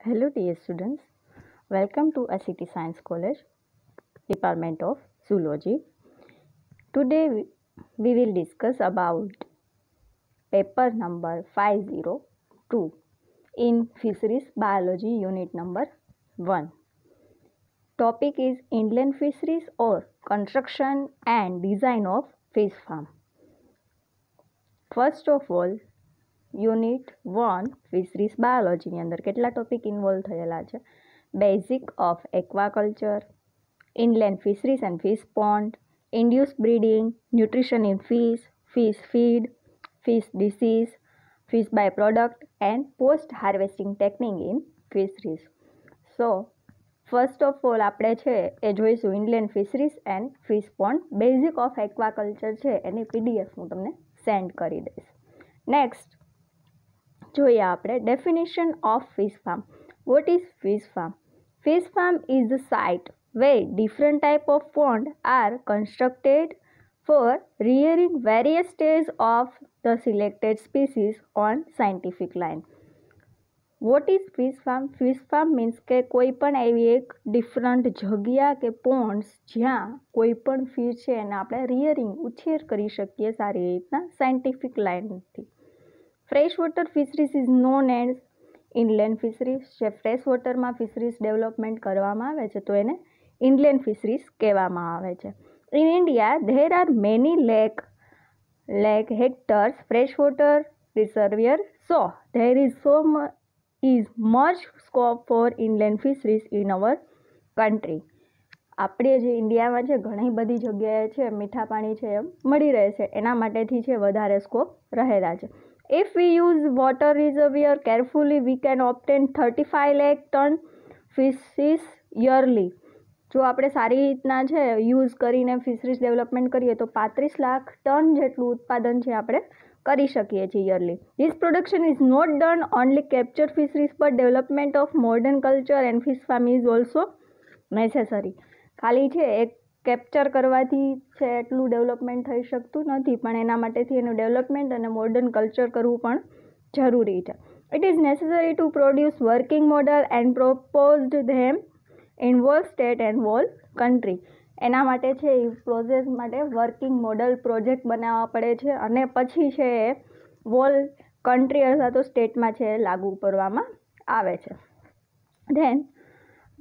Hello dear students, welcome to ICT Science College, Department of Zoology. Today we will discuss about paper number 502 in Fisheries Biology Unit number 1. Topic is inland fisheries or construction and design of fish farm. First of all, unit 1 fisheries બાયોલોજીની અંદર કેટલા topic involve થયેલા છે? Basic of aquaculture, inland fisheries and fish pond, induce breeding, nutrition in fish, fish feed, fish disease, fish by product and post harvesting technique in fisheries. So first of all આપણે છે એ જોઈશું inland fisheries and fish pond. Basic of aquaculture છે એની PDF હું તમને send કરી દઈશ. નેક્સ્ટ જોઈએ આપણે definition of fish farm. What is fish farm? Fish farm is the site where different type of pond are constructed for rearing various stages of the selected species on scientific line. What is fish farm? Fish farm means કે કોઈ પણ એવી એક different જગ્યા કે ponds જ્યાં કોઈ પણ ફિશ છે એને આપણે રિયરિંગ ઉછેર કરી શકીએ સારી રીતના સાયન્ટિફિક લાઇનથી. Fresh water fisheries is known as inland fisheries. જે ફ્રેશ વોટરમાં ફિશરીઝ ડેવલપમેન્ટ કરવામાં આવે છે તો એને ઇનલેન્ડ ફિશરીઝ કહેવામાં આવે છે. In India there are many lake hectares fresh water reservoir, so there is much scope for inland fisheries in our country. આપણે જે ઇન્ડિયામાં છે ઘણી બધી જગ્યાએ છે મીઠા પાણી છે એમ મળી રહે છે, એના માટેથી છે વધારે સ્કોપ રહેલા છે. If we use water reservoir carefully, we can obtain 35 lakh ton fishes yearly. જો આપણે સારી રીતના છે યુઝ કરીને ફિશરીઝ ડેવલપમેન્ટ કરીએ તો 35 લાખ ટન જેટલું ઉત્પાદન છે આપણે કરી શકીએ છીએ yearly. This production is not done only capture fisheries but development of modern culture and fish farm is also necessary. ખાલી છે એક કેપ્ચર કરવાથી છે એટલું ડેવલપમેન્ટ થઈ શકતું નથી, પણ એના માટેથી એનું ડેવલપમેન્ટ અને મોડર્ન કલ્ચર કરવું પણ જરૂરી છે. It is necessary to produce working model and proposed them in wall state and wall country. એના માટે છે એ પ્રોસેસ માટે વર્કિંગ મોડલ પ્રોજેક્ટ બનાવવા પડે છે અને પછી છે એ વોલ કન્ટ્રી અથવા તો સ્ટેટમાં છે લાગુ કરવામાં આવે છે. ધેન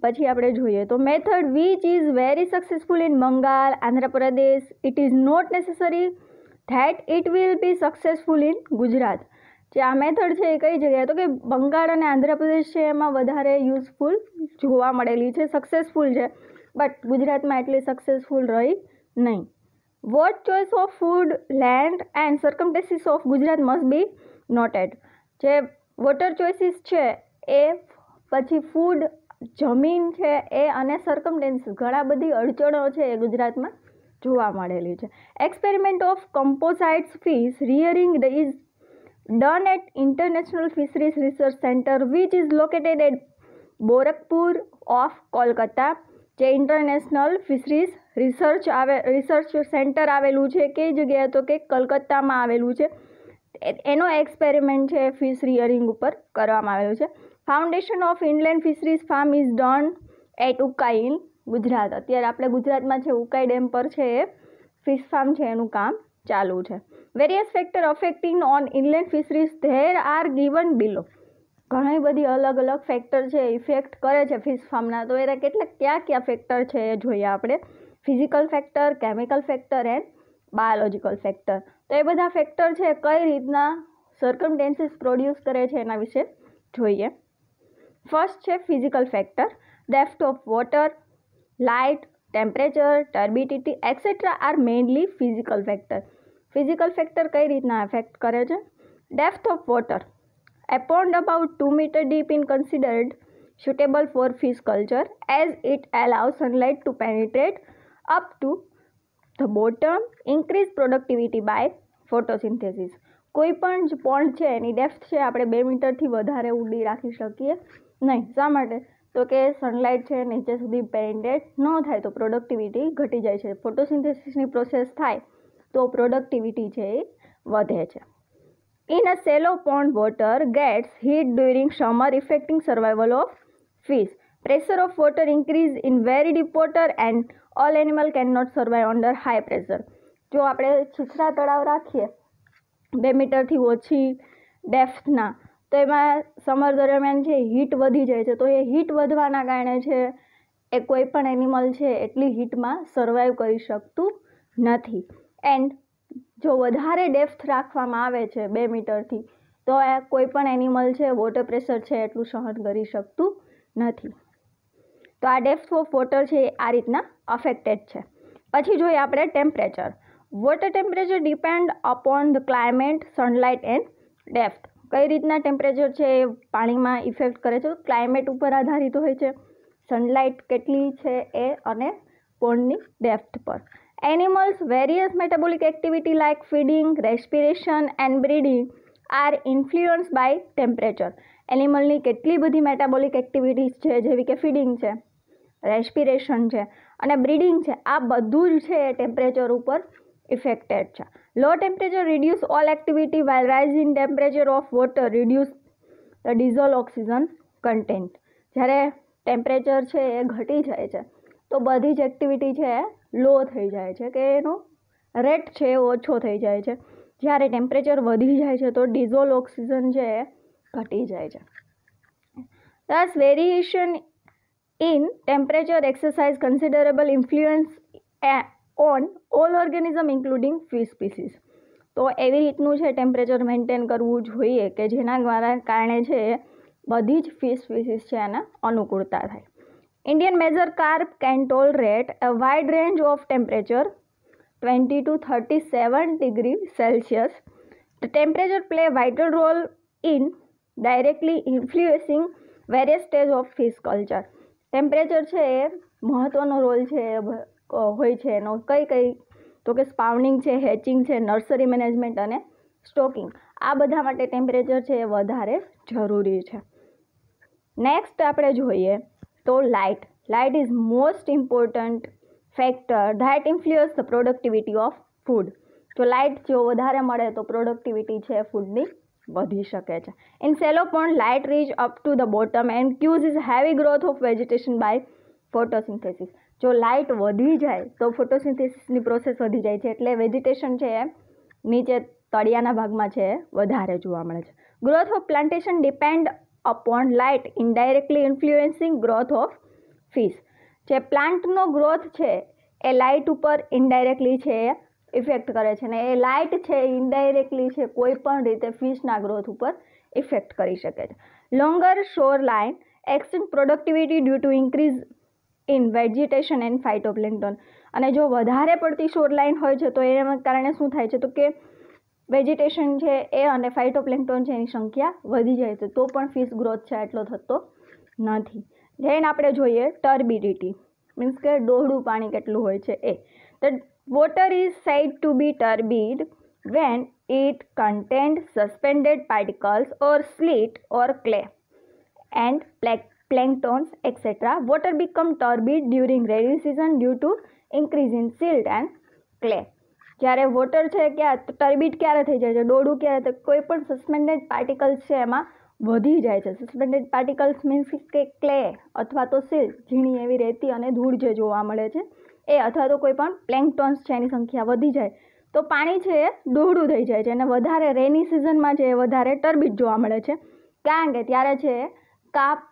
પછી આપણે જોઈએ તો method which is very successful in Bengal, Andhra Pradesh. It is not necessary that it will be successful in Gujarat. જે આ મેથડ છે એ કઈ જગ્યાએ તો કે બંગાળ અને આંધ્રપ્રદેશ છે એમાં વધારે યુઝફુલ જોવા મળેલી છે, સક્સેસફુલ છે, બટ ગુજરાતમાં એટલી સક્સેસફુલ રહી નહીં. What choice of food, land and circumstances of Gujarat must be noted. જે વોટર ચોઇસીસ છે એ પછી ફૂડ જમીન છે એ અને સર્કમસ્ટન્સીસ ઘણા બધી અડચણો છે એ ગુજરાતમાં જોવા મળેલી છે. Experiment of composites fish rearing is done at International Fisheries Research Center which is located at Barrackpore of Kolkata. જે ઇન્ટરનેશનલ ફિશરીઝ રિસર્ચ સેન્ટર આવેલું છે કઈ જગ્યાએ તો કે કલકત્તામાં આવેલું છે. એનો એક્સપેરિમેન્ટ છે ફિશ રિયરિંગ ઉપર કરવામાં આવેલું છે. Foundation of inland fisheries farm is done at Ukai in Gujarat. અત્યારે આપણે ગુજરાતમાં છે ઉકાઈ ડેમ પર છે એ ફિશ ફાર્મ છે એનું કામ ચાલુ છે. Various factor affecting on inland fisheries there are given below. ઘણી બધી અલગ અલગ ફેક્ટર છે ઇફેક્ટ કરે છે ફિશ ફાર્મના, તો એના કયા ફેક્ટર છે એ જોઈએ આપણે. Physical factor, chemical factor and biological factor. તો એ બધા ફેક્ટર છે કઈ રીતના સર્કમસ્ટન્સીસ પ્રોડ્યુસ કરે છે એના વિશે જોઈએ. ફર્સ્ટ છે physical factor. Depth of water, light, temperature, turbidity etcetera are mainly physical factor. Physical factor કઈ રીતના એફેક્ટ કરે છે? Depth of water. A pond about 2 meter deep is considered suitable for fish culture as it allows sunlight to penetrate up to the bottom, increase productivity by photosynthesis. કોઈ પણ જ pond છે એની depth છે આપણે 2 મીટરથી વધારે ઊંડી રાખી શકીએ નહીં. શા માટે? તો કે સનલાઇટ છે નીચે સુધી પેનિટ્રેટ ન થાય તો પ્રોડક્ટિવિટી ઘટી જાય છે. ફોટોસિન્થેસિસની પ્રોસેસ થાય તો પ્રોડક્ટિવિટી છે એ વધે છે. In a shallow pond, water gets heat during summer, affecting survival of fish. Pressure of water increase in very deep water and all animal cannot survive under high pressure. જો આપણે છીછરા તળાવ રાખીએ 2 મીટરથી ઓછી ડેપ્થના, તો એમાં સમર દરમિયાન છે હીટ વધી જાય છે. તો એ હીટ વધવાના કારણે છે એ કોઈ પણ એનિમલ છે એટલી હીટમાં સર્વાઈવ કરી શકતું નથી. એન્ડ જો વધારે ડેપ્થ રાખવામાં આવે છે 2 મીટરથી, તો આ કોઈ પણ એનિમલ છે વોટર પ્રેશર છે એટલું સહન કરી શકતું નથી. તો આ ડેપ્થ ઓફ વોટર છે એ આ રીતના અફેક્ટેડ છે. પછી જોઈએ આપણે temperature. Water temperature depend upon the climate, sunlight and depth. કઈ રીતના ટેમ્પરેચર છે એ પાણીમાં ઇફેક્ટ કરે છે? ક્લાઇમેટ ઉપર આધારિત હોય છે, સનલાઇટ કેટલી છે એ, અને પોન્ડની ડેપ્થ પર. Animals' various metabolic activity like feeding, respiration and breeding are influenced by temperature. એનિમલની કેટલી બધી મેટાબોલિક એક્ટિવિટીઝ છે, જેવી કે ફીડિંગ છે, રેસ્પિરેશન છે અને બ્રીડિંગ છે, આ બધું જ છે એ ટેમ્પરેચર ઉપર ઇફેક્ટેડ છે. Low temperature reduce all activity while rising temperature of water reduce the dissolved oxygen content. જ્યારે ટેમ્પરેચર છે એ ઘટી જાય છે તો બધી જ એક્ટિવિટી છે લો થઈ જાય છે, કે એનો રેટ છે ઓછો થઈ જાય છે. જ્યારે ટેમ્પરેચર વધી જાય છે તો ડિઝોલ્વ ઓક્સિજન છે એ ઘટી જાય છે. Thus variation in temperature exercise considerable influence on all organism including fish species. તો એવી રીતનું છે ટેમ્પરેચર મેન્ટેન કરવું જોઈએ કે જેના કારણે છે બધી જ ફિશ સ્પીસીસ છે એને અનુકૂળતા થાય. Indian major carp can tolerate a wide range of temperature, 20 to 37 degrees Celsius. The temperature play a vital role in directly influencing various stages of fish culture. Temperature છે એ મહત્ત્વનો રોલ છે હોય છે એનો. કઈ તો કે સ્પાઉનિંગ છે, હેચિંગ છે, નર્સરી મેનેજમેન્ટ અને સ્ટોકિંગ, આ બધા માટે ટેમ્પરેચર છે એ વધારે જરૂરી છે. નેક્સ્ટ આપણે જોઈએ તો light. Light is most important factor that influence the productivity of food. જો લાઇટ જો વધારે મળે તો પ્રોડક્ટિવિટી છે ફૂડની વધી શકે છે. In shallow pond light reach up to the bottom and cause is heavy growth of vegetation by photosynthesis. જો લાઇટ વધી જાય તો ફોટોસિન્થેસિસની પ્રોસેસ વધી જાય છે એટલે વેજીટેશન છે એ નીચે તળિયાના ભાગમાં છે વધારે જોવા મળે છે. Growth of plantation depend upon light indirectly influencing growth of fish. જે પ્લાન્ટનો ગ્રોથ છે એ લાઇટ ઉપર ઇનડાયરેક્ટલી છે ઇફેક્ટ કરે છે, ને એ લાઇટ છે ઇનડાયરેક્ટલી છે કોઈ પણ રીતે ફિશના ગ્રોથ ઉપર ઇફેક્ટ કરી શકે છે. Longer shore line extend productivity due to increase in vegetation and phytoplankton. અને જો વધારે પડતી શોર લાઇન હોય છે તો એના કારણે શું થાય છે તો કે વેજીટેશન છે એ અને ફાઇટોપ્લેન્ક્ટન છે એની સંખ્યા વધી જાય છે, તો પણ ફિશ ગ્રોથ છે એટલો થતો નથી. જેને આપણે જોઈએ ટર્બિડિટી, મીન્સ કે ડોહળું પાણી કેટલું હોય છે એ. The water is said to be turbid when it contains suspended particles or slit or clay and planktons etc. Water become turbid during rainy season due to increase in silt and clay. જ્યારે water છે ક્યાં ટર્બિડ ક્યારે થઈ જાય છે, ડોડું ક્યારે, તો કોઈ પણ સસ્પેન્ડેડ પાર્ટિકલ્સ છે એમાં વધી જાય છે. સસ્પેન્ડેડ પાર્ટિકલ્સ મીન્સ કે ક્લે અથવા તો સિલ્ટ, ઝીણી એવી રેતી અને ધૂળ જે જોવા મળે છે એ, અથવા તો કોઈ પણ પ્લેન્કટોન્સ છે એની સંખ્યા વધી જાય તો પાણી છે એ ડોહળું થઈ જાય છે. અને વધારે રેની સિઝનમાં છે એ વધારે ટર્બિડ જોવા મળે છે, કારણ કે ત્યારે છે કાપ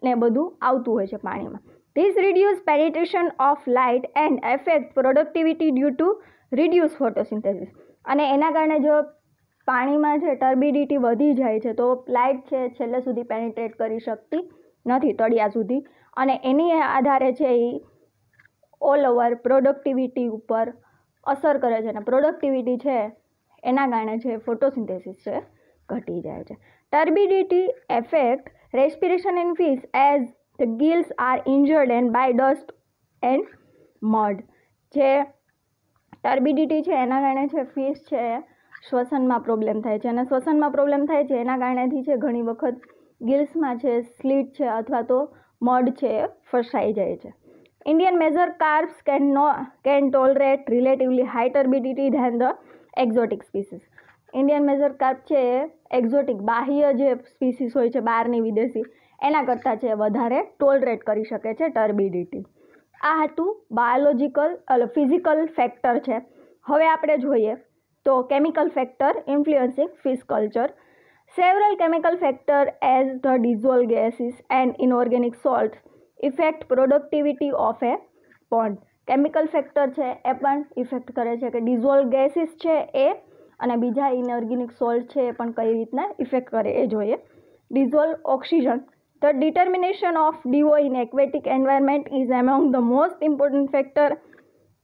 ને બધું આવતું હોય છે પાણીમાં. This reduce penetration of light and affect productivity due to reduce photosynthesis. અને એના કારણે જો પાણીમાં છે ટર્બિડિટી વધી જાય છે તો લાઇટ છે છેલ્લે સુધી પેનિટ્રેટ કરી શકતી નથી તળિયા સુધી, અને એની આધારે છે એ ઓલ ઓવર પ્રોડક્ટિવિટી ઉપર અસર કરે છે. અને પ્રોડક્ટિવિટી છે એના કારણે છે ફોટોસિન્થેસિસ છે ઘટી જાય છે. Turbidity affect respiration in fish as the gills are injured and by dust and mud. જે ટર્બિડિટી છે એના કારણે છે ફિશ છે શ્વસનમાં પ્રોબ્લેમ થાય છે, અને શ્વસનમાં પ્રોબ્લેમ થાય છે એના કારણેથી છે ઘણી વખત ગિલ્સમાં છે સ્લીટ છે અથવા તો મડ છે ફસાઈ જાય છે. Indian major carps can tolerate relatively high turbidity than the exotic species. Indian major carp છે એ એક્ઝોટિક બાહ્ય જે સ્પીસીસ હોય છે બહારની વિદેશી એના કરતાં છે વધારે ટોલરેટ કરી શકે છે ટર્બિડિટી. આ હતું બાયોલોજિકલ ફિઝિકલ ફેક્ટર છે. હવે આપણે જોઈએ તો chemical factor influencing fish culture. Several chemical factor as the dissolve gases and inorganic salt effect productivity of a pond. Chemical factor છે એ પણ ઇફેક્ટ કરે છે કે ડિઝોલ્વ ગેસીસ છે એ અને બીજા ઇનઓર્ગેનિક સોલ્ટ છે એ પણ કઈ રીતના ઇફેક્ટ કરે એ જોઈએ. Dissolve oxygen. The determination of DO in aquatic environment is among the most important factor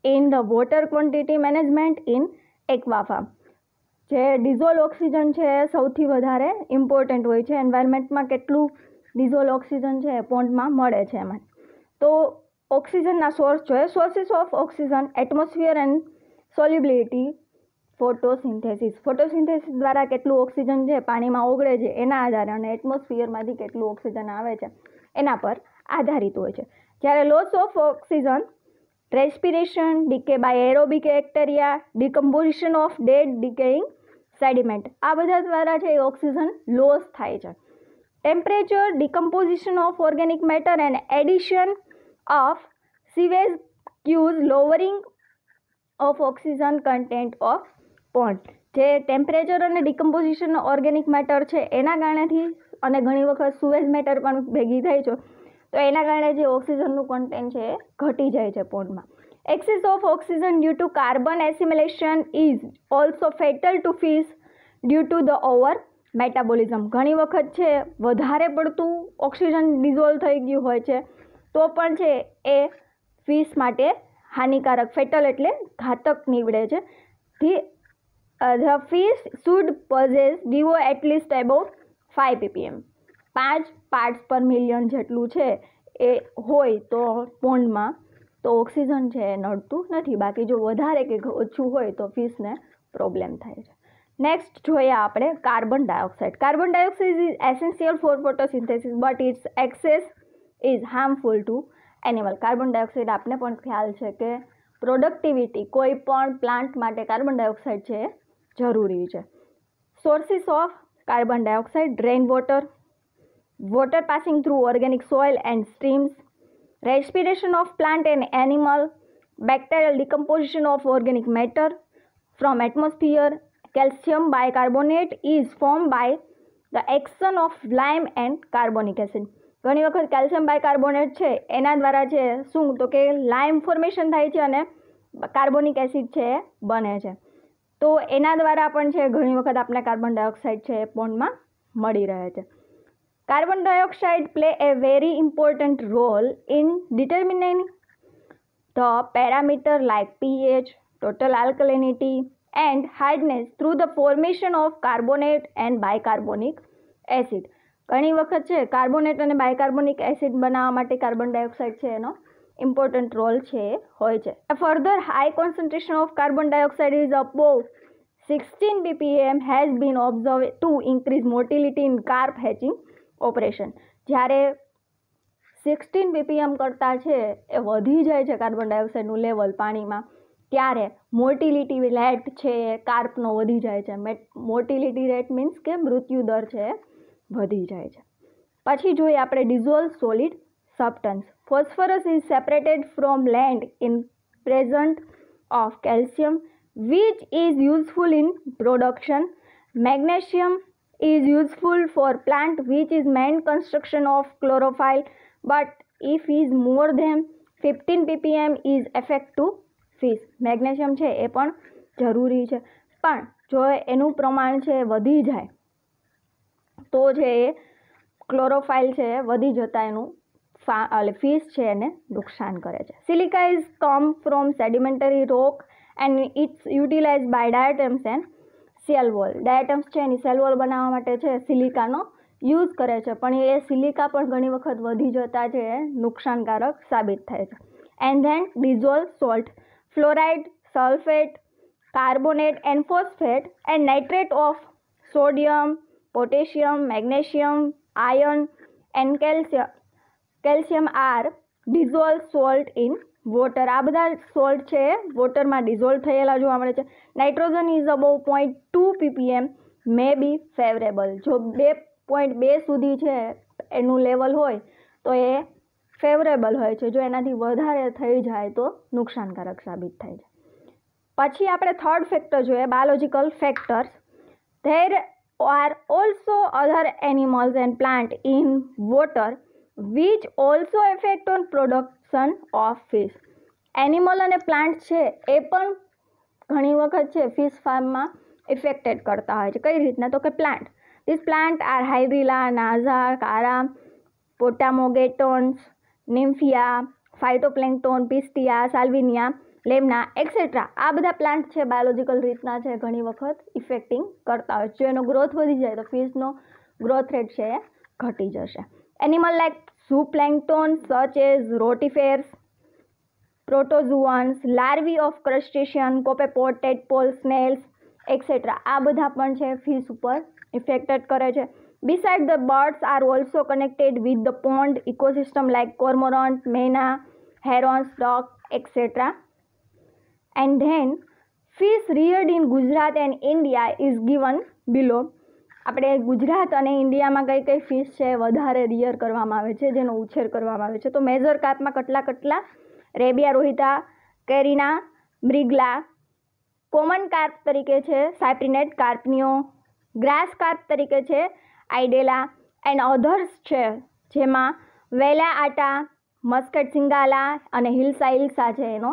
in the water quantity management in aquafarm. જે ડિઝોલ્વ ઓક્સિજન છે એ સૌથી વધારે ઇમ્પોર્ટન્ટ હોય છે એન્વાયરમેન્ટમાં કેટલું ડિઝોલ્વ ઓક્સિજન છે એ પોન્ડમાં મળે છે એમાં. તો ઓક્સિજનના સોર્સ જોઈએ. Sources of oxygen atmosphere and solubility photosynthesis. Photosynthesis દ્વારા કેટલું ઓક્સિજન છે પાણીમાં ઓગળે છે એના આધારે અને એટમોસ્ફિયરમાંથી કેટલું ઓક્સિજન આવે છે એના પર આધારિત હોય છે. જ્યારે loss of oxygen respiration, decay by aerobic bacteria, decomposition of dead decaying sediment, આ બધા દ્વારા છે એ ઓક્સિજન લોસ થાય છે. Temperature, decomposition of organic matter and addition of sewage cause lowering of oxygen content of pond. જે temperature અને decomposition organic matter છે એના કારણેથી અને ઘણી વખત સુવેજ મેટર પણ ભેગી થાય છે તો એના કારણે જે ઓક્સિજનનું કન્ટેન્ટ છે એ ઘટી જાય છે પોન્ડમાં. Excess of oxygen due to carbon assimilation is also fatal to fish due to the over metabolism. ઘણી વખત છે વધારે પડતું ઓક્સિજન ડિઝોલ્વ થઈ ગયું હોય છે તો પણ છે એ ફિશ માટે હાનિકારક, ફેટલ એટલે ઘાતક નીવડે છે. The fish should possess DO at least about 5 ppm. 5 parts પર મિલિયન જેટલું છે એ હોય તો પોન્ડમાં તો ઓક્સિજન છે એ નડતું નથી. બાકી જો વધારે કે ઓછું હોય તો ફિશને પ્રોબ્લેમ થાય છે. નેક્સ્ટ જોઈએ આપણે carbon dioxide. Carbon dioxide is essential for photosynthesis but its excess is harmful to animal. Carbon dioxide આપને પણ ખ્યાલ છે કે પ્રોડક્ટિવિટી કોઈ પણ પ્લાન્ટ માટે કાર્બન ડાયોક્સાઇડ છે એ જરૂરી છે. Sources of carbon dioxide rain water, water passing through organic soil and streams, respiration of plant and animal, bacterial decomposition of organic matter from atmosphere, calcium bicarbonate is formed by the action of lime and carbonic acid. ઘણી વખત calcium bicarbonate છે એના દ્વારા છે શું તો કે લાઇમ formation થાય છે અને કાર્બોનિક એસિડ છે એ બને છે. તો એના દ્વારા પણ છે ઘણી વખત આપણે કાર્બન ડાયોક્સાઇડ છે એ પોન્ડમાં મળી રહે છે. Carbon dioxide play a very important role in determining the parameter like pH, total alkalinity and hardness through the formation of carbonate and bicarbonic acid. ઘણી વખત છે કાર્બોનેટ અને બાયકાર્બોનિક એસિડ બનાવવા માટે કાર્બન ડાયોક્સાઇડ છે એનો ઇમ્પોર્ટન્ટ રોલ છે હોય છે. A further high concentration of carbon dioxide is above 16 ppm has been observed to increase motility in carp hatching operation. જ્યારે 16 ppm કરતાં છે એ વધી જાય છે કાર્બન ડાયોક્સાઇડનું લેવલ પાણીમાં ત્યારે મોર્ટિલિટી રેટ છે એ કાર્પનો વધી જાય છે. મોર્ટિલિટી રેટ મીન્સ કે મૃત્યુ દર છે વધી જાય છે. પછી જોઈએ આપણે dissolve solid substance. Phosphorus is separated from land in present of calcium which is useful in production. Magnesium is useful for plant which is main construction of chlorophyll but if is more than 15 ppm is effect to fish. Magnesium છે એ પણ જરૂરી છે પણ જો એનું પ્રમાણ છે વધી જાય તો છે એ ક્લોરોફાઇલ છે વધી જતા એનું ફિશ છે એને નુકસાન કરે છે. Silica is come from sedimentary rock and it's utilise by diatoms and cell wall. Diatoms છે એની સેલ વોલ બનાવવા માટે છે સિલિકાનો યુઝ કરે છે પણ એ સિલિકા પણ ઘણી વખત વધી જતા છે એ નુકસાનકારક સાબિત થાય છે. And then dissolve salt, fluoride, sulphate, carbonate and phosphate and nitrate of sodium, potassium, magnesium, iron and calcium are dissolved salt in water, આ બધા સોલ્ટ છે વોટરમાં ડિઝોલ્વ થયેલા જોવા મળે છે. Nitrogen is above 0.2 ppm may be favourable. જો 2.2 સુધી છે એનું લેવલ હોય તો એ ફેવરેબલ હોય છે. જો એનાથી વધારે થઈ જાય તો નુકસાનકારક સાબિત થાય છે. પછી આપણે થર્ડ ફેક્ટર જોઈએ, biological factors. There are also other animals and plant in water which also effect on production of fish. Animal અને પ્લાન્ટ છે એ પણ ઘણી વખત છે ફિશ ફાર્મમાં ઇફેક્ટેડ કરતા હોય છે. કઈ રીતના? તો કે plant. This plant are hydrilla, najas, chara, potamogetons, નિમ્ફિયા, ફાઇટોપ્લેન્ક્ટોન, પિસ્ટિયા, સાલ્વિનિયા, લેમના et cetera. આ બધા પ્લાન્ટ છે બાયોલોજિકલ રીતના છે ઘણી વખત ઇફેક્ટિંગ કરતા હોય છે. જો એનો ગ્રોથ વધી જાય તો ફિશનો ગ્રોથ રેટ છે એ ઘટી જશે. Animal like zooplankton such as rotifers, protozoans, larvae of crustacean, copepod, tadpole, snails etcetera. આ બધા પણ છે ફિશ ઉપર ઇફેક્ટેડ કરે છે. Besides, the birds are also connected with the pond ecosystem like cormorant, mena, herons, duck, etc. And then, fish reared in Gujarat and India is given below. આપણે ગુજરાત અને ઇન્ડિયામાં કઈ કઈ ફિશ છે વધારે રિયર કરવામાં આવે છે, જેનો ઉછેર કરવામાં આવે છે. તો મેજર કાર્પમાં કેટલા રેબિયા રોહિતા, કેરીના, મ્રિગલા. કોમન કાર્પ તરીકે છે સાયપ્રિનેટ, કાર્પનિયો. ગ્રાસ કાર્પ તરીકે છે આઇડેલા એન્ડ અધર્સ છે, જેમાં વેલા આટા, મસ્કટ સિંગાલા અને હિલ્સા ઇલ્સા છે એનો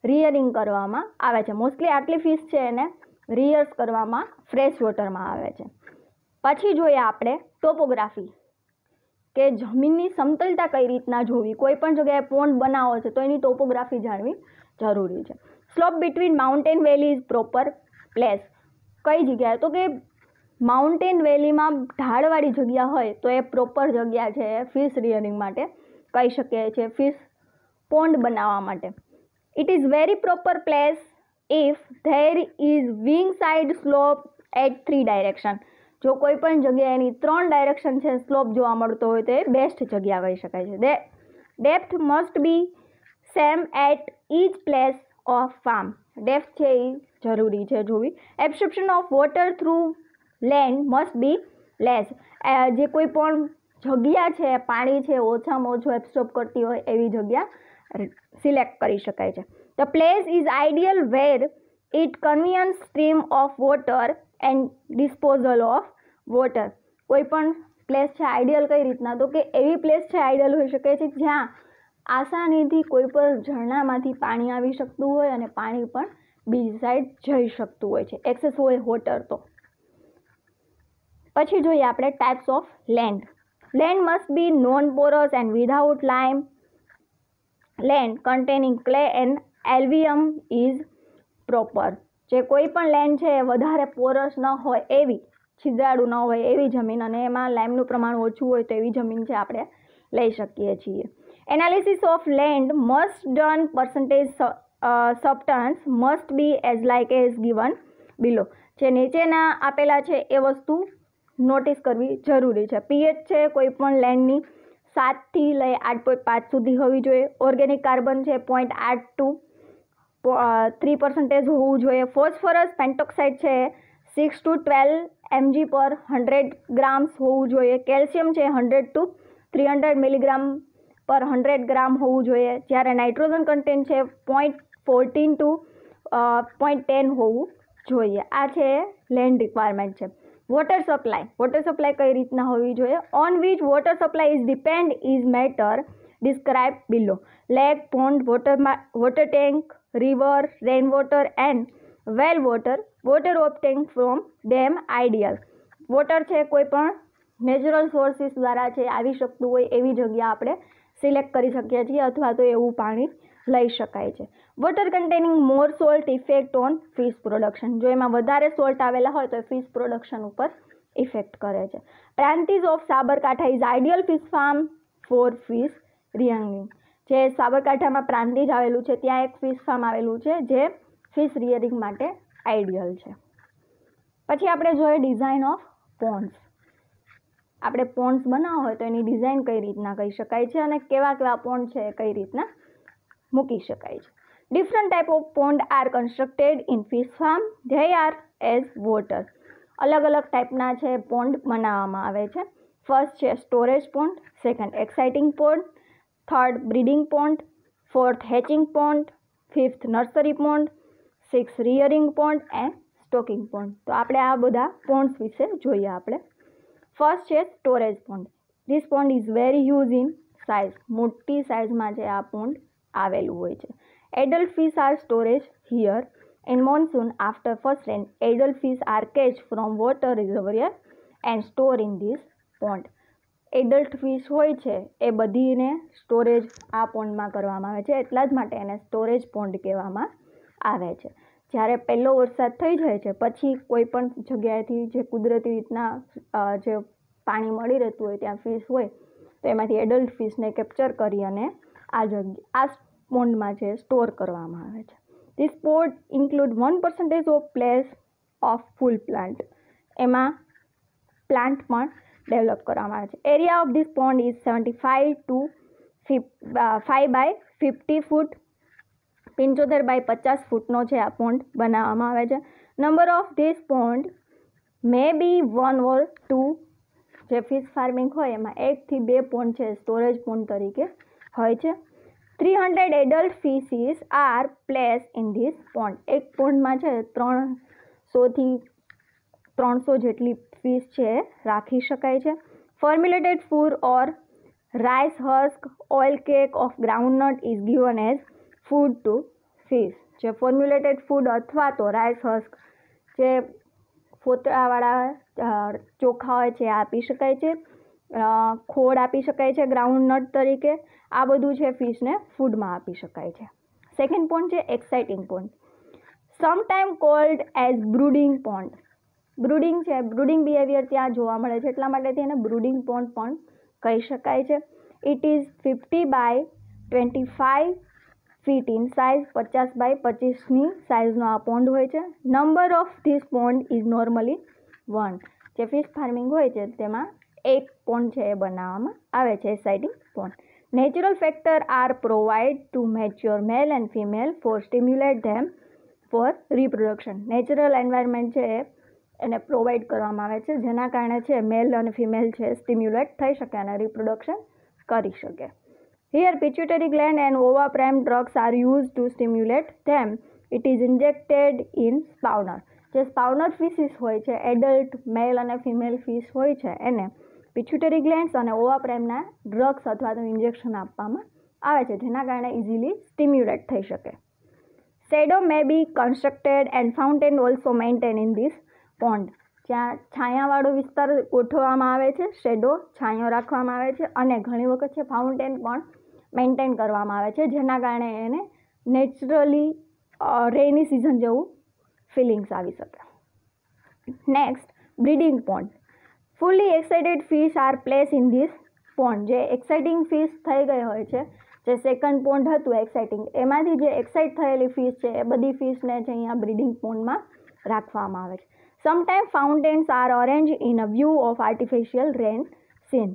રિયરિંગ કરવામાં આવે છે. મોસ્ટલી આટલી ફિશ છે એને રિયર્સ કરવામાં ફ્રેશ વોટરમાં આવે છે. પછી જોઈએ આપણે ટોપોગ્રાફી, કે જમીનની સમતલતા કઈ રીતના જોવી. કોઈ પણ જગ્યાએ પોન્ડ બનાવવો છે તો એની ટોપોગ્રાફી જાણવી જરૂરી છે. Slope between mountain valley is proper place. કઈ જગ્યાએ? તો કે માઉન્ટેન વેલીમાં ઢાળવાળી જગ્યા હોય તો એ પ્રોપર જગ્યા છે ફિશ રિયરિંગ માટે કહી શકીએ છીએ, ફિશ પોન્ડ બનાવવા માટે. It is very proper place if there is wing side slope at 3 direction. જો કોઈ પણ જગ્યાએ એની 3 ડાયરેક્શન છે સ્લોપ જોવા મળતો હોય તો એ બેસ્ટ જગ્યા કહી શકાય છે. Depth must be same at each place of farm. Depth છે એ જરૂરી છે જોવી. Absorption of water through land must be less. જે કોઈ પણ જગ્યા છે પાણી છે ઓછામાં ઓછું એબ્સોર્બ કરતી હોય એવી જગ્યા સિલેક્ટ કરી શકાય છે. The place is ideal where it convenient stream of water and disposal of water. કોઈ પણ પ્લેસ છે આઇડિયલ કઈ રીતના? તો કે એવી પ્લેસ છે આઇડિયલ હોઈ શકે છે જ્યાં આસાનીથી કોઈ પણ ઝરણામાંથી પાણી આવી શકતું હોય અને પાણી પણ બીજી સાઈડ જઈ શકતું હોય છે, એક્સેસ હોય વોટર તો. પછી જોઈએ આપણે types of land. Land must be non porous and without lime. Land containing clay and alluvium is proper. જે કોઈ પણ લેન્ડ છે એ વધારે પોરસ ન હોય એવી, છિદ્રાળું ન હોય એવી જમીન અને એમાં લાઇમનું પ્રમાણ ઓછું હોય તો એવી જમીન છે આપણે લઈ શકીએ છીએ. Analysis of land must done percentage substance must be as like as given below. જે નીચેના આપેલા છે એ વસ્તુ નોટિસ કરવી જરૂરી છે. પીએચ છે કોઈ પણ લેન્ડની 7 થી લઈ 8.5 સુધી હોવી જોઈએ. ઓર્ગેનિક કાર્બન છે 0.8 to 3% હોવું જોઈએ. ફોસ્ફરસ પેન્ટોક્સાઇડ છે 6 to 12 mg પર 100 ગ્રામ્સ હોવું જોઈએ. કેલ્શિયમ છે 100 to 300 મિલીગ્રામ પર 100 ગ્રામ હોવું જોઈએ. જ્યારે નાઇટ્રોજન કન્ટેન્ટ છે 0.14 to 0.10 હોવું જોઈએ. આ છે લેન્ડ રિક્વાયરમેન્ટ છે. Water supply. વોટર સપ્લાય કઈ રીતના હોવી જોઈએ? On which water supply is depend is matter describe below. Lake, pond, water tank, river, rainwater and well water. Water obtained from dam ideal. Water છે કોઈ પણ natural sources દ્વારા છે આવી શકતું હોય એવી જગ્યા આપણે સિલેક્ટ કરી શકીએ છીએ અથવા તો એવું પાણી લઈ શકાય છે. Water containing more salt effect on fish production. જો એમાં વધારે સોલ્ટ આવેલા હોય તો ફિશ પ્રોડક્શન ઉપર ઇફેક્ટ કરે છે. Prantij of Sabarkantha is ideal fish farm for fish rearing. જે સાબરકાંઠામાં પ્રાંતિજ આવેલું છે ત્યાં એક ફિશ ફાર્મ આવેલું છે જે ફિશ રિયરિંગ માટે આઇડિયલ છે. પછી આપણે જોઈએ ડિઝાઇન ઓફ પોન્ડ્સ. આપણે પોન્ડ્સ બનાવવા હોય તો એની ડિઝાઇન કઈ રીતના કહી શકાય છે અને કેવા પોન્ડ છે કઈ રીતના મૂકી શકાય છે. Different type of pond are constructed in fish farm. They are as water. અલગ અલગ ટાઈપના છે પોન્ડ બનાવવામાં આવે છે. ફર્સ્ટ છે storage pond, second exciting pond, third breeding pond, fourth hatching pond, fifth nursery pond, six rearing pond and stocking pond. તો આપણે આ બધા પોન્ડ્સ વિશે જોઈએ. આપણે ફર્સ્ટ છે storage pond. This pond is very use in size. મોટી સાઇઝમાં જે આ પોન્ડ આવેલું હોય છે. Adult fish are storage here. In monsoon, after first rain, adult fish are caught from water reservoir and stored in this pond. Adult fish હોય છે એ બધીને storage આ પોન્ડમાં કરવામાં આવે છે, એટલા જ માટે એને સ્ટોરેજ પોન્ડ કહેવામાં આવે છે. જ્યારે પહેલો વરસાદ થઈ જાય છે પછી કોઈ પણ જગ્યાએથી જે કુદરતી રીતના જે પાણી મળી રહેતું હોય ત્યાં ફિશ હોય તો એમાંથી એડલ્ટ ફિશને કેપ્ચર કરી અને આ પોન્ડમાં છે સ્ટોર કરવામાં આવે છે. This pond include 1% of place of full plant. એમાં પ્લાન્ટ પણ ડેવલપ કરવામાં આવે છે. Area of this pond is 75 to 5 by 50 foot. 75 by 50 ફૂટનો છે આ પોન્ડ બનાવવામાં આવે છે. Number of this pond may be 1 or 2. જે ફિશ ફાર્મિંગ હોય એમાં 1 થી 2 પોન્ડ છે સ્ટોરેજ પોન્ડ તરીકે હોય છે. 300 adult fishes are place in this pond. એક પોન્ડમાં છે 300 થી 300 જેટલી ફિશ છે રાખી શકાય છે. Formulated food or rice husk oil cake of groundnut is given as food to fish. જે ફોર્મ્યુલેટેડ ફૂડ અથવા તો રાઈસ હસ્ક જે ફોતરાવાળા ચોખા હોય છે આપી શકાય છે. ખોળ આપી શકાય છે ગ્રાઉન્ડનટ તરીકે. આ બધું છે ફિશને ફૂડમાં આપી શકાય છે. સેકન્ડ પોન્ડ છે exciting pond. Sometime called as brooding pond. Brooding છે, બ્રૂડિંગ બિહેવિયર ત્યાં જોવા મળે છે એટલા માટે તેને બ્રૂડિંગ પોન્ડ પણ કહી શકાય છે. It is 50 by 25 fit in size. 50 by 25ની સાઇઝનો આ પોન્ડ હોય છે. Number of this pond is normally 1. જે ફિશ ફાર્મિંગ હોય છે તેમાં એક પોન્ડ છે એ બનાવવામાં આવે છે exciting pond. Natural factor are provide to mature male and female for stimulate them for reproduction. Natural environment છે એને પ્રોવાઈડ કરવામાં આવે છે જેના કારણે છે મેલ અને ફિમેલ છે સ્ટિમ્યુલેટ થઈ શકે અને રિપ્રોડક્શન કરી શકે. Here pituitary gland and ovaprim drugs are use to stimulate them. It is injected in spawner. જે સ્પાઉનર ફિશિસ હોય છે, એડલ્ટ મેલ અને ફિમેલ ફિશ હોય છે એને પિટ્યુટરી ગ્લેન્ડ્સ અને ઓવાપ્રાઇમના ડ્રગ્સ અથવા તો ઇન્જેક્શન આપવામાં આવે છે જેના કારણે ઇઝીલી સ્ટિમ્યુલેટ થઈ શકે. Shadow may be constructed and fountain also maintain in this pond. જ્યાં છાયાવાળો વિસ્તાર ગોઠવવામાં આવે છે, શેડો છાંયો રાખવામાં આવે છે અને ઘણી વખત છે ફાઉન્ટેન પણ મેન્ટેન કરવામાં આવે છે જેના કારણે એને નેચરલી રેની સિઝન જેવું ફિલિંગ્સ આવી શકે. Next breeding pond. Fully excited fish are place in this pond. જે એક્સાઇટિંગ ફિશ થઈ ગઈ હોય છે, જે સેકન્ડ પોન્ડ હતું એક્સાઇટિંગ, એમાંથી જે એક્સાઇટ થયેલી ફિશ છે એ બધી ફિશને છે અહીંયા બ્રીડિંગ પોન્ડમાં રાખવામાં આવે છે. Sometime fountains are arrange in a view of artificial rain scene.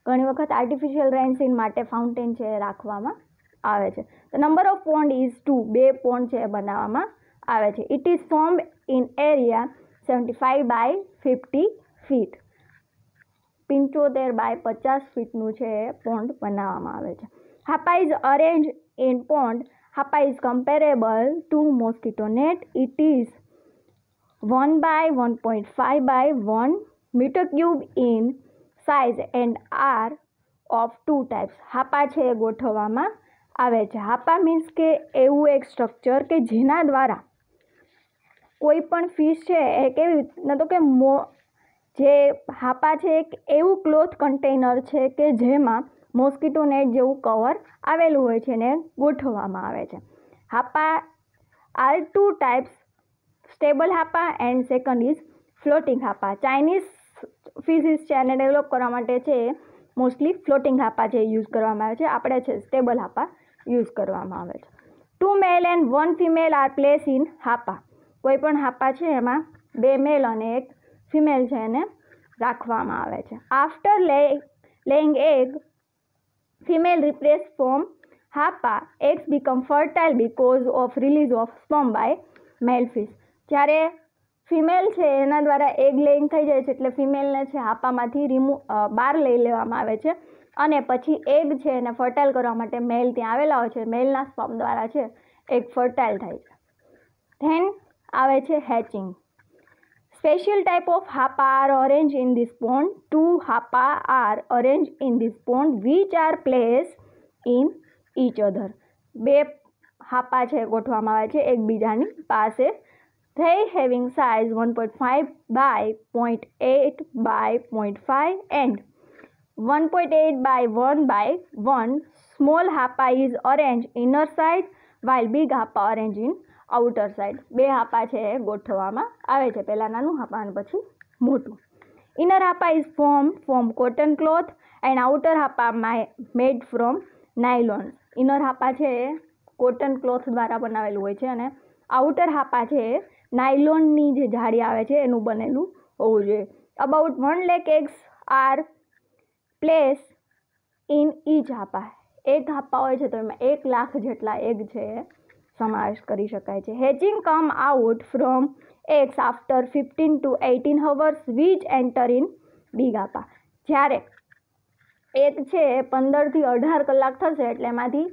ઘણી વખત આર્ટિફિશિયલ રેન સીન માટે ફાઉન્ટેન છે એ રાખવામાં આવે છે. The number of pond is 2. 2 pond છે એ બનાવવામાં આવે છે. It is formed in area 75 by 50 feet. 75 by 50 ફીટનું છે એ પોન્ડ બનાવવામાં આવે છે. Hapa is arrange in pond. Hapa is comparable to mosquito net. It is 1 by 1.5 by 1 meter cube in size and are of 2 types. Hapa છે એ ગોઠવવામાં આવે છે. હાપા મીન્સ કે એવું એક સ્ટ્રક્ચર કે જેના દ્વારા કોઈ પણ ફિશ છે એ કેવી રીતના તો કે જે હાપા છે એક એવું ક્લોથ કન્ટેનર છે કે જેમાં મોસ્કીટો નેટ જેવું કવર આવેલું હોય છે ને ગોઠવવામાં આવે છે. હાપા આર 2 ટાઈપ્સ, સ્ટેબલ હાપા એન્ડ સેકન્ડ ઇઝ ફ્લોટિંગ હાપા. ચાઇનીઝ ફિશિસ છે એને ડેવલપ કરવા માટે છે મોસ્ટલી ફ્લોટિંગ હાપા છે યુઝ કરવામાં આવે છે. આપણે છે સ્ટેબલ હાપા યુઝ કરવામાં આવે છે. 2 male and 1 female are place in hapa. કોઈ પણ હાપા છે એમાં 2 મેલ અને 1 ફિમેલ છે એને રાખવામાં આવે છે. After laying egg female replace from Hapa eggs become fertile because of release of sperm by male fish. જ્યારે ફિમેલ છે એના દ્વારા એગ લેઇંગ થઈ જાય છે એટલે ફિમેલને છે હાપામાંથી બહાર લઈ લેવામાં આવે છે અને પછી એગ છે એને ફર્ટાઇલ કરવા માટે મેલ ત્યાં આવેલા હોય છે. મેલના સ્પર્મ દ્વારા છે એગ ફર્ટાઇલ થાય છે. ધેન આવે છે hatching. Special type of hapa are arranged in this pond. Two hapa are arranged in this pond which are placed in each other. બે હાપા છે ગોઠવામાં આવે છે એકબીજાની પાસે. They having size 1.5 by 0.8 by 0.5 and 1.8 by 1 by 1. Small hapa is arranged inner side while big hapa arranged in outer side. બે હાપા છે એ ગોઠવવામાં આવે છે, પહેલાં નાનું હાપા અને પછી મોટું. Inner Hapa is from cotton cloth and outer Hapa made from nylon. Inner Hapa છે એ કોટન ક્લોથ દ્વારા બનાવેલું હોય છે અને આઉટર હાપા છે એ નાયલોનની જે જાળી આવે છે એનું બનેલું હોવું જોઈએ. About 1 lakh eggs are place in each hapa. એક હાપા હોય છે તો એમાં 1 લાખ જેટલા એગ છે એ સમાવેશ કરી શકાય છે. Hatching come out from eggs after 15 to 18 hours which enter in big hapa. જ્યારે એગ છે 15 થી 18 કલાક થશે એટલે એમાંથી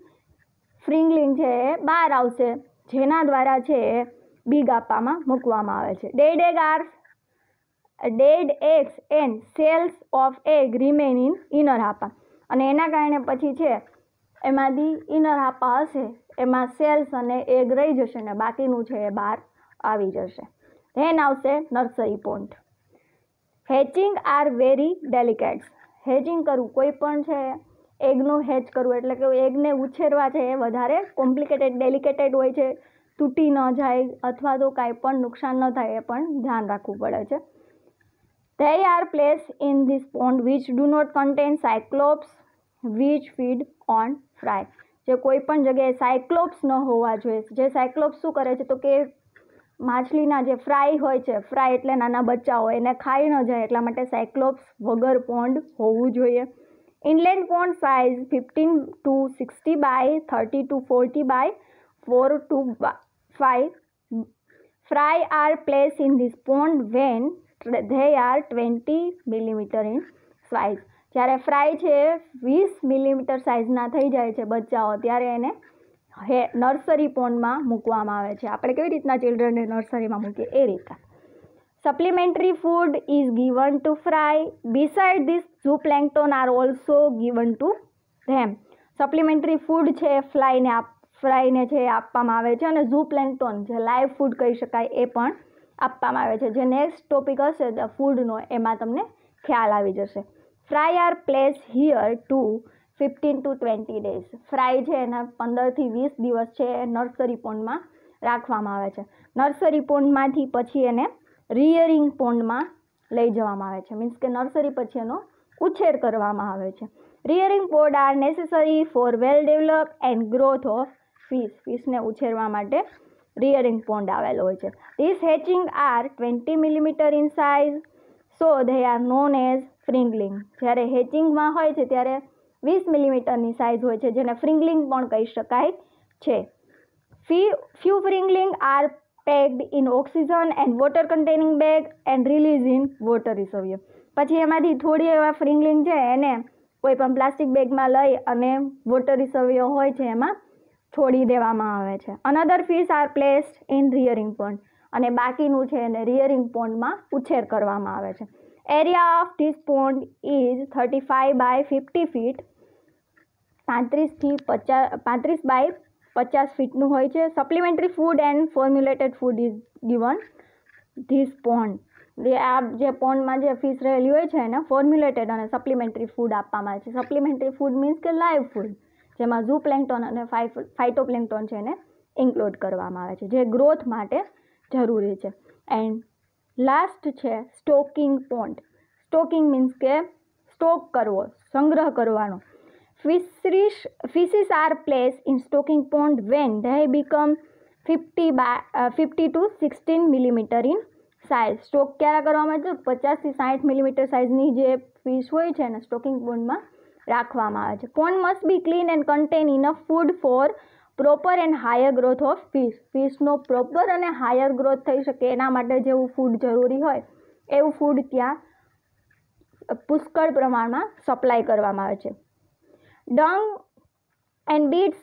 ફ્રિંગલિંગ છે એ બહાર આવશે જેના દ્વારા છે બિગ હાપામાં મૂકવામાં આવે છે. Dead eggs and cells of egg remain in inner hapa. અને એના કારણે પછી છે એમાંથી ઇનર હાપા હશે એમાં સેલ્સ અને એગ રહી જશે ને બાકીનું છે એ બહાર આવી જશે. ધેન આવશે nursery pond. Hatching are very delicates. Hatching કરવું કોઈ પણ છે એગનું હેચ કરવું એટલે કે એગને ઉછેરવા છે એ વધારે કોમ્પ્લિકેટેડ ડેલિકેટેડ હોય છે. તૂટી ન જાય અથવા તો કાંઈ પણ નુકસાન ન થાય એ પણ ધ્યાન રાખવું પડે છે. They are placed in this pond which do not contain cyclops which feed on fry. જે કોઈ પણ જગ્યાએ સાયક્લોપ્સ ન હોવા જોઈએ. જે સાયક્લોપ્સ શું કરે છે તો કે માછલીના જે ફ્રાય હોય છે, ફ્રાય એટલે નાના બચ્ચા હોય એને ખાઈ ન જાય એટલા માટે સાયક્લોપ્સ વગર પોન્ડ હોવું જોઈએ. Inland pond size 15 to 60 by 30 to 40 by 4 to 5. Fry are placed in this pond when they are 20 millimeter in size. જ્યારે ફ્રાય છે 20 મિલીમીટર સાઇઝના થઈ જાય છે બચ્ચાઓ ત્યારે એને નર્સરી પોન્ડમાં મૂકવામાં આવે છે. આપણે કેવી રીતના ચિલ્ડ્રનને નર્સરીમાં મૂકીએ એ રીતના. Supplementary food is given to fry. Beside this zooplankton are also given to them. Supplementary food છે ફ્રાયને છે આપવામાં આવે છે અને ઝૂપ્લેન્ક્ટન જે લાઈવ ફૂડ કહી શકાય એ પણ આપવામાં આવે છે. જે નેક્સ્ટ ટોપિક હશે ફૂડનો એમાં તમને ખ્યાલ આવી જશે. Fry are place here to 15 to 20 days. Fry છે એના 15 થી 20 દિવસ છે નર્સરી પોન્ડમાં રાખવામાં આવે છે. નર્સરી પોન્ડમાંથી પછી એને રિયરિંગ પોન્ડમાં લઈ જવામાં આવે છે. મીન્સ કે નર્સરી પછી એનો ઉછેર કરવામાં આવે છે. Rearing pond are necessary for well develop and growth of fish. ફિશને ઉછેરવા માટે રિયરિંગ પોન્ડ આવેલો હોય છે. This hatching are 20 millimeter in size so they are known as fingerling. જ્યારે હેચિંગમાં હોય છે ત્યારે 20 મિલીમીટરની સાઇઝ હોય છે જેને ફ્રિંગલિંગ પણ કહી શકાય છે. Few fingerling are packed in oxygen and water containing bag and release in water reservoir. પછી એમાંથી થોડી એવા ફ્રિંગલિંગ છે એને કોઈ પણ પ્લાસ્ટિક બેગમાં લઈ અને વોટર રિસર્વિયર હોય છે એમાં છોડી દેવામાં આવે છે. Another fish are placed in rearing pond. અને બાકીનું છે એને રિયરિંગ પોન્ડમાં ઉછેર કરવામાં આવે છે. Area of this pond is 35 by 50 feet. 35 by 50 ફીટનું હોય છે. Supplementary food and formulated food is given this pond. આ જે પોન્ડમાં જે ફિશ રહેલી હોય છે એને ફોર્મ્યુલેટેડ અને સપ્લિમેન્ટરી ફૂડ આપવામાં આવે છે. સપ્લિમેન્ટરી ફૂડ મીન્સ કે લાઈવ ફૂડ જેમાં ઝૂ પ્લેન્ક્ટન અને ફાઇટોપ્લેન્ક્ટન છે એને ઇન્ક્લુડ કરવામાં આવે છે જે ગ્રોથ માટે જરૂરી છે. એન્ડ લાસ્ટ છે સ્ટોકિંગ પોન્ડ. સ્ટોકિંગ મીન્સ કે સ્ટોક કરવો, સંગ્રહ કરવાનો. Fishes are placed in stocking pond when they become 50 to 16 millimeter in size. Stock ક્યારે કરવામાં આવે છે? 50 થી 60 મિલીમીટર સાઇઝની જે ફિશ હોય છે એને સ્ટોકિંગ પોન્ડમાં રાખવામાં આવે છે. Pond must be clean and contain enough food for proper and higher growth of fish. ફિશનો પ્રોપર અને હાયર ગ્રોથ થઈ શકે એના માટે જેવું ફૂડ જરૂરી હોય એવું ફૂડ ત્યાં પુષ્કળ પ્રમાણમાં સપ્લાય કરવામાં આવે છે. Dung and bits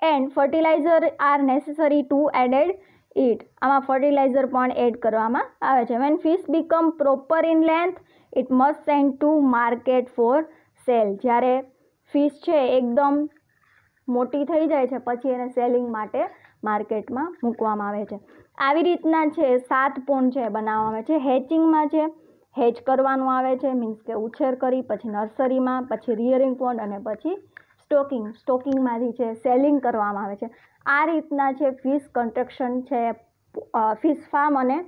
and fertiliser are necessary to added it. આમાં ફર્ટિલાઇઝર પણ એડ કરવામાં આવે છે. When fish become proper in length it must send to market for sale. જ્યારે ફિશ છે એકદમ મોટી થઈ જાય છે પછી એને સેલિંગ માટે માર્કેટમાં મૂકવામાં આવે છે. આવી રીતના છે 7 પોન્ડ છે બનાવવામાં આવે છે. હેચિંગમાં છે હેચ કરવાનું આવે છે, મીન્સ કે ઉછેર કરી, પછી નર્સરીમાં, પછી રિયરિંગ પોન્ડ અને પછી સ્ટોકિંગમાંથી છે સેલિંગ કરવામાં આવે છે. આ રીતના છે ફિશ કન્સ્ટ્રક્શન છે, ફિશ ફાર્મ અને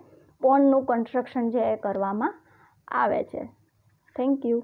પોન્ડનું કન્સ્ટ્રક્શન છે એ કરવામાં આવે છે. Thank you.